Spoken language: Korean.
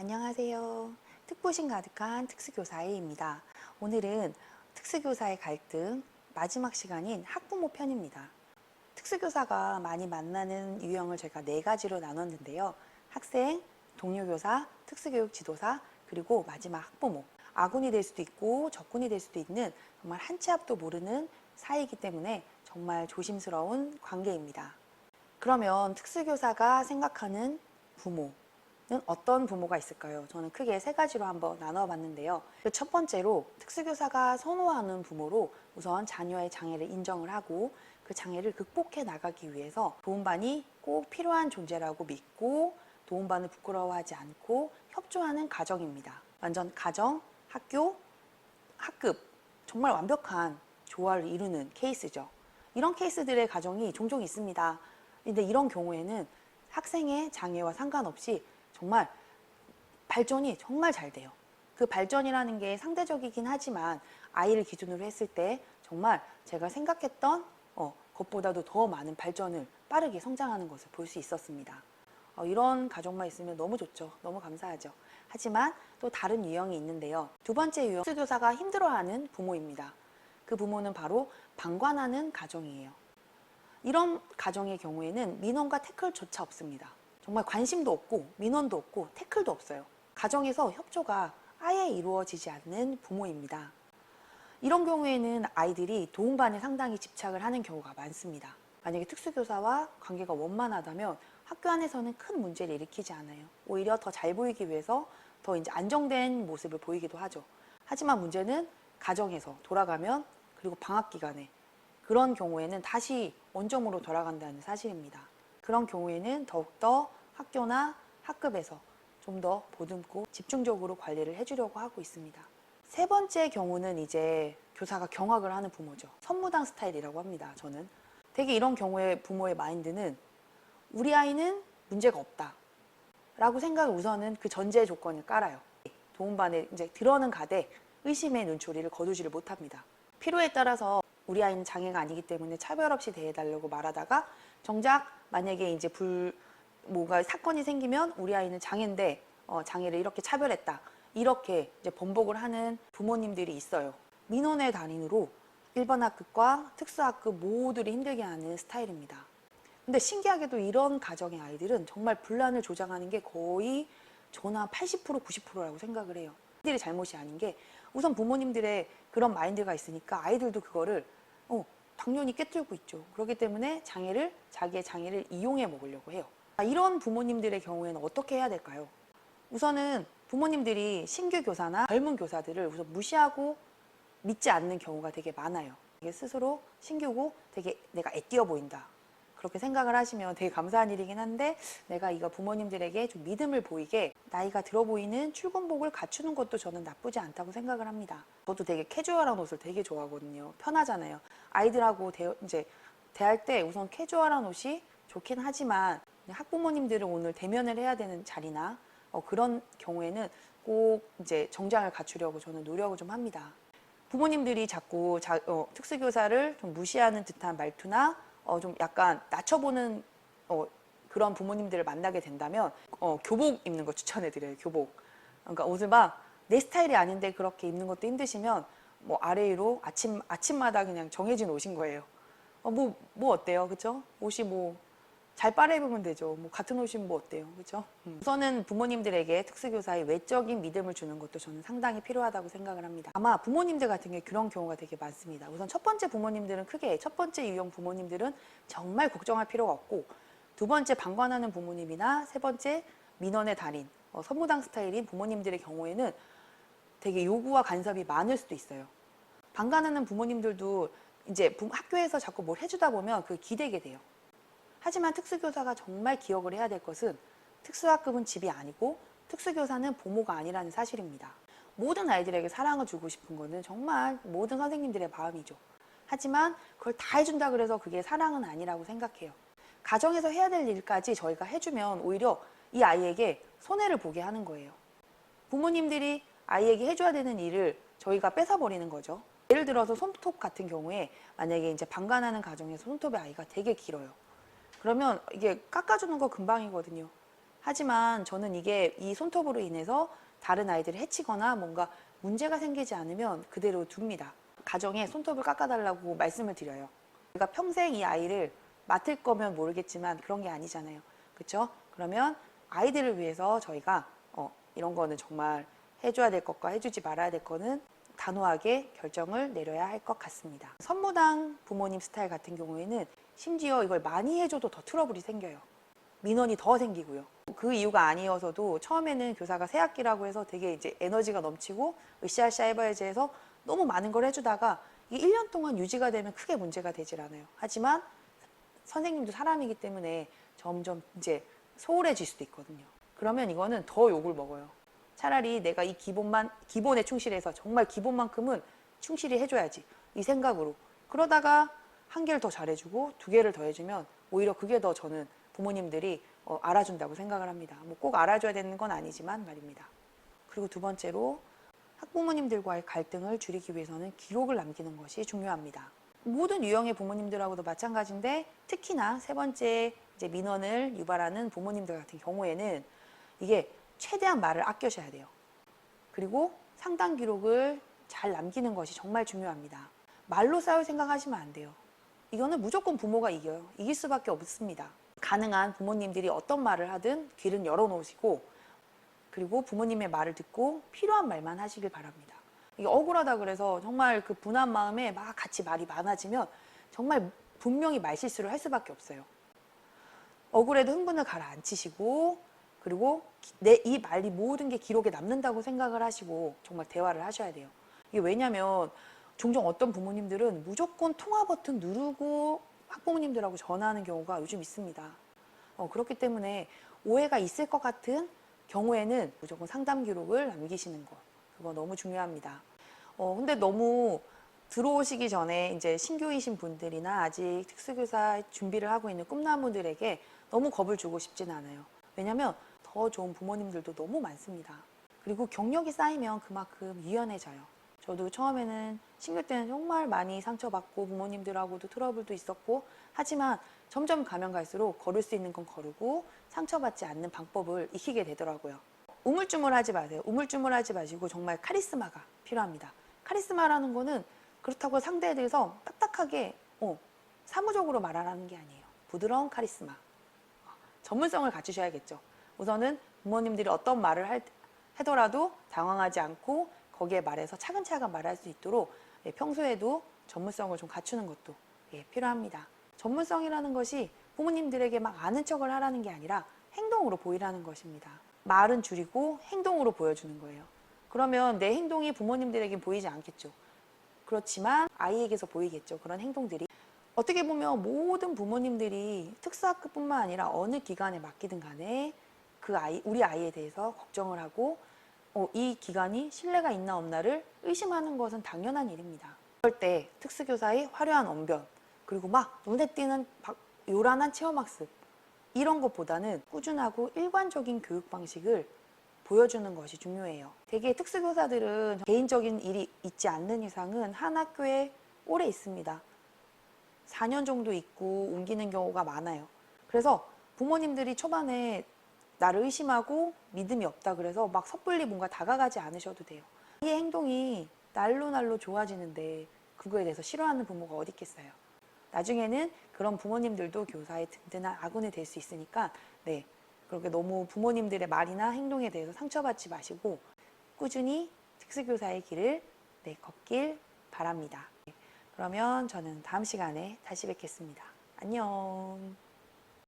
안녕하세요. 특보심 가득한 특수교사A입니다. 오늘은 특수교사의 갈등 마지막 시간인 학부모 편입니다. 특수교사가 많이 만나는 유형을 제가 4가지로 나눴는데요. 학생, 동료교사, 특수교육 지도사, 그리고 마지막 학부모. 아군이 될 수도 있고 적군이 될 수도 있는 정말 한 치 앞도 모르는 사이이기 때문에 정말 조심스러운 관계입니다. 그러면 특수교사가 생각하는 부모는 어떤 부모가 있을까요? 저는 크게 3가지로 한번 나눠봤는데요. 첫 번째로 특수교사가 선호하는 부모로 우선 자녀의 장애를 인정을 하고 그 장애를 극복해 나가기 위해서 도움반이 꼭 필요한 존재라고 믿고 도움반을 부끄러워하지 않고 협조하는 가정입니다. 완전 가정, 학교, 학급 정말 완벽한 조화를 이루는 케이스죠. 이런 케이스들의 가정이 종종 있습니다. 근데 이런 경우에는 학생의 장애와 상관없이 정말 발전이 정말 잘 돼요. 그 발전이라는 게 상대적이긴 하지만 아이를 기준으로 했을 때 정말 제가 생각했던 것보다도 더 많은 발전을 빠르게 성장하는 것을 볼 수 있었습니다. 이런 가정만 있으면 너무 좋죠. 너무 감사하죠. 하지만 또 다른 유형이 있는데요. 두 번째 유형, 특수교사가 힘들어하는 부모입니다. 그 부모는 바로 방관하는 가정이에요. 이런 가정의 경우에는 민원과 태클조차 없습니다. 정말 관심도 없고 민원도 없고 태클도 없어요. 가정에서 협조가 아예 이루어지지 않는 부모입니다. 이런 경우에는 아이들이 도움반에 상당히 집착을 하는 경우가 많습니다. 만약에 특수교사와 관계가 원만하다면 학교 안에서는 큰 문제를 일으키지 않아요. 오히려 더 잘 보이기 위해서 더 이제 안정된 모습을 보이기도 하죠. 하지만 문제는 가정에서 돌아가면 그리고 방학 기간에 그런 경우에는 다시 원점으로 돌아간다는 사실입니다. 그런 경우에는 더욱더 학교나 학급에서 좀 더 보듬고 집중적으로 관리를 해주려고 하고 있습니다. 세 번째 경우는 이제 교사가 경악을 하는 부모죠. 선무당 스타일이라고 합니다. 저는 되게 이런 경우에 부모의 마인드는 우리 아이는 문제가 없다 라고 생각을 우선은 그 전제 조건을 깔아요. 도움반에 이제 들어는 가되 의심의 눈초리를 거두지를 못합니다. 필요에 따라서 우리 아이는 장애가 아니기 때문에 차별 없이 대해달라고 말하다가 정작 만약에 이제 뭐가 사건이 생기면 우리 아이는 장애인데 장애를 이렇게 차별했다. 이렇게 이제 번복을 하는 부모님들이 있어요. 민원의 달인으로 일반 학급과 특수학급 모두를 힘들게 하는 스타일입니다. 근데 신기하게도 이런 가정의 아이들은 정말 분란을 조장하는 게 거의 저는 한 80% 90%라고 생각을 해요. 아이들의 잘못이 아닌 게 우선 부모님들의 그런 마인드가 있으니까 아이들도 그거를 당연히 꿰뚫고 있죠. 그렇기 때문에 자기의 장애를 이용해 먹으려고 해요. 이런 부모님들의 경우에는 어떻게 해야 될까요? 우선은 부모님들이 신규 교사나 젊은 교사들을 우선 무시하고 믿지 않는 경우가 되게 많아요. 스스로 신규고 되게 내가 애띄어 보인다. 그렇게 생각을 하시면 되게 감사한 일이긴 한데 내가 이거 부모님들에게 좀 믿음을 보이게 나이가 들어 보이는 출근복을 갖추는 것도 저는 나쁘지 않다고 생각을 합니다. 저도 되게 캐주얼한 옷을 되게 좋아하거든요. 편하잖아요. 아이들하고 이제 대할 때 우선 캐주얼한 옷이 좋긴 하지만 학부모님들은 오늘 대면을 해야 되는 자리나 그런 경우에는 꼭 이제 정장을 갖추려고 저는 노력을 좀 합니다. 부모님들이 자꾸 특수교사를 좀 무시하는 듯한 말투나 좀 약간 낮춰보는 그런 부모님들을 만나게 된다면 교복 입는 거 추천해드려요. 교복. 그러니까 옷을 막 내 스타일이 아닌데 그렇게 입는 것도 힘드시면 뭐 아래 위로 아침마다 그냥 정해진 옷인 거예요. 뭐 어때요, 그죠? 옷이 뭐 잘 빨아 입으면 되죠. 뭐 같은 옷이면 뭐 어때요, 그죠? 우선은 부모님들에게 특수교사의 외적인 믿음을 주는 것도 저는 상당히 필요하다고 생각을 합니다. 아마 부모님들 같은 경우에 그런 경우가 되게 많습니다. 우선 첫 번째 부모님들은 첫 번째 유형 부모님들은 정말 걱정할 필요가 없고 두 번째 방관하는 부모님이나 세 번째 민원의 달인, 선무당 스타일인 부모님들의 경우에는 되게 요구와 간섭이 많을 수도 있어요. 방관하는 부모님들도 이제 학교에서 자꾸 뭘 해주다 보면 그게 기대게 돼요. 하지만 특수교사가 정말 기억을 해야 될 것은 특수학급은 집이 아니고 특수교사는 부모가 아니라는 사실입니다. 모든 아이들에게 사랑을 주고 싶은 거는 정말 모든 선생님들의 마음이죠. 하지만 그걸 다 해준다 그래서 그게 사랑은 아니라고 생각해요. 가정에서 해야 될 일까지 저희가 해주면 오히려 이 아이에게 손해를 보게 하는 거예요. 부모님들이 아이에게 해줘야 되는 일을 저희가 뺏어버리는 거죠. 예를 들어서 손톱 같은 경우에 만약에 이제 방관하는 가정에서 손톱의 아이가 되게 길어요. 그러면 이게 깎아주는 거 금방이거든요. 하지만 저는 이게 이 손톱으로 인해서 다른 아이들을 해치거나 뭔가 문제가 생기지 않으면 그대로 둡니다. 가정에 손톱을 깎아달라고 말씀을 드려요. 우리가 평생 이 아이를 맡을 거면 모르겠지만 그런 게 아니잖아요. 그렇죠? 그러면 아이들을 위해서 저희가 이런 거는 정말 해줘야 될 것과 해주지 말아야 될 거는 단호하게 결정을 내려야 할 것 같습니다. 선무당 부모님 스타일 같은 경우에는 심지어 이걸 많이 해줘도 더 트러블이 생겨요. 민원이 더 생기고요. 그 이유가 아니어서도 처음에는 교사가 새 학기라고 해서 되게 이제 에너지가 넘치고 으쌰으쌰 해봐야지 해서 너무 많은 걸 해주다가 이게 1년 동안 유지가 되면 크게 문제가 되질 않아요. 하지만 선생님도 사람이기 때문에 점점 이제 소홀해질 수도 있거든요. 그러면 이거는 더 욕을 먹어요. 차라리 내가 이 기본에 충실해서 정말 기본만큼은 충실히 해줘야지. 이 생각으로. 그러다가 한 개를 더 잘해주고 두 개를 더 해주면 오히려 그게 더 저는 부모님들이 알아준다고 생각을 합니다. 뭐 꼭 알아줘야 되는 건 아니지만 말입니다. 그리고 두 번째로 학부모님들과의 갈등을 줄이기 위해서는 기록을 남기는 것이 중요합니다. 모든 유형의 부모님들하고도 마찬가지인데 특히나 세 번째 이제 민원을 유발하는 부모님들 같은 경우에는 이게 최대한 말을 아껴셔야 돼요. 그리고 상담 기록을 잘 남기는 것이 정말 중요합니다. 말로 싸울 생각하시면 안 돼요. 이거는 무조건 부모가 이겨요. 이길 수밖에 없습니다. 가능한 부모님들이 어떤 말을 하든 귀를 열어놓으시고 그리고 부모님의 말을 듣고 필요한 말만 하시길 바랍니다. 이게 억울하다 그래서 정말 그 분한 마음에 막 같이 말이 많아지면 정말 분명히 말실수를 할 수밖에 없어요. 억울해도 흥분을 가라앉히시고 그리고 이 말이 모든 게 기록에 남는다고 생각을 하시고 정말 대화를 하셔야 돼요. 이게 왜냐면 종종 어떤 부모님들은 무조건 통화 버튼 누르고 학부모님들하고 전화하는 경우가 요즘 있습니다. 그렇기 때문에 오해가 있을 것 같은 경우에는 무조건 상담 기록을 남기시는 거. 그거 너무 중요합니다. 근데 너무 들어오시기 전에 이제 신규이신 분들이나 아직 특수교사 준비를 하고 있는 꿈나무들에게 너무 겁을 주고 싶진 않아요. 왜냐면 더 좋은 부모님들도 너무 많습니다. 그리고 경력이 쌓이면 그만큼 유연해져요. 저도 처음에는 신규 때는 정말 많이 상처받고 부모님들하고도 트러블도 있었고 하지만 점점 가면 갈수록 걸을 수 있는 건 거르고 상처받지 않는 방법을 익히게 되더라고요. 우물쭈물하지 마세요. 우물쭈물하지 마시고 정말 카리스마가 필요합니다. 카리스마라는 거는 그렇다고 상대에 대해서 딱딱하게 사무적으로 말하라는 게 아니에요. 부드러운 카리스마. 전문성을 갖추셔야겠죠. 우선은 부모님들이 어떤 말을 하더라도 당황하지 않고 거기에 말해서 차근차근 말할 수 있도록 평소에도 전문성을 좀 갖추는 것도 필요합니다. 전문성이라는 것이 부모님들에게 막 아는 척을 하라는 게 아니라 행동으로 보이라는 것입니다. 말은 줄이고 행동으로 보여주는 거예요. 그러면 내 행동이 부모님들에게 보이지 않겠죠. 그렇지만 아이에게서 보이겠죠. 그런 행동들이. 어떻게 보면 모든 부모님들이 특수학급뿐만 아니라 어느 기관에 맡기든 간에 우리 아이에 대해서 걱정을 하고 이 기관이 신뢰가 있나 없나를 의심하는 것은 당연한 일입니다. 그럴 때 특수교사의 화려한 언변 그리고 막 눈에 띄는 요란한 체험학습 이런 것보다는 꾸준하고 일관적인 교육 방식을 보여주는 것이 중요해요. 대개 특수교사들은 개인적인 일이 있지 않는 이상은 한 학교에 오래 있습니다. 4년 정도 있고 옮기는 경우가 많아요. 그래서 부모님들이 초반에 나를 의심하고 믿음이 없다 그래서 막 섣불리 뭔가 다가가지 않으셔도 돼요. 이 행동이 날로 좋아지는데 그거에 대해서 싫어하는 부모가 어디 있겠어요. 나중에는 그런 부모님들도 교사의 든든한 아군이 될 수 있으니까 그렇게 너무 부모님들의 말이나 행동에 대해서 상처받지 마시고 꾸준히 특수교사의 길을 걷길 바랍니다. 그러면 저는 다음 시간에 다시 뵙겠습니다. 안녕.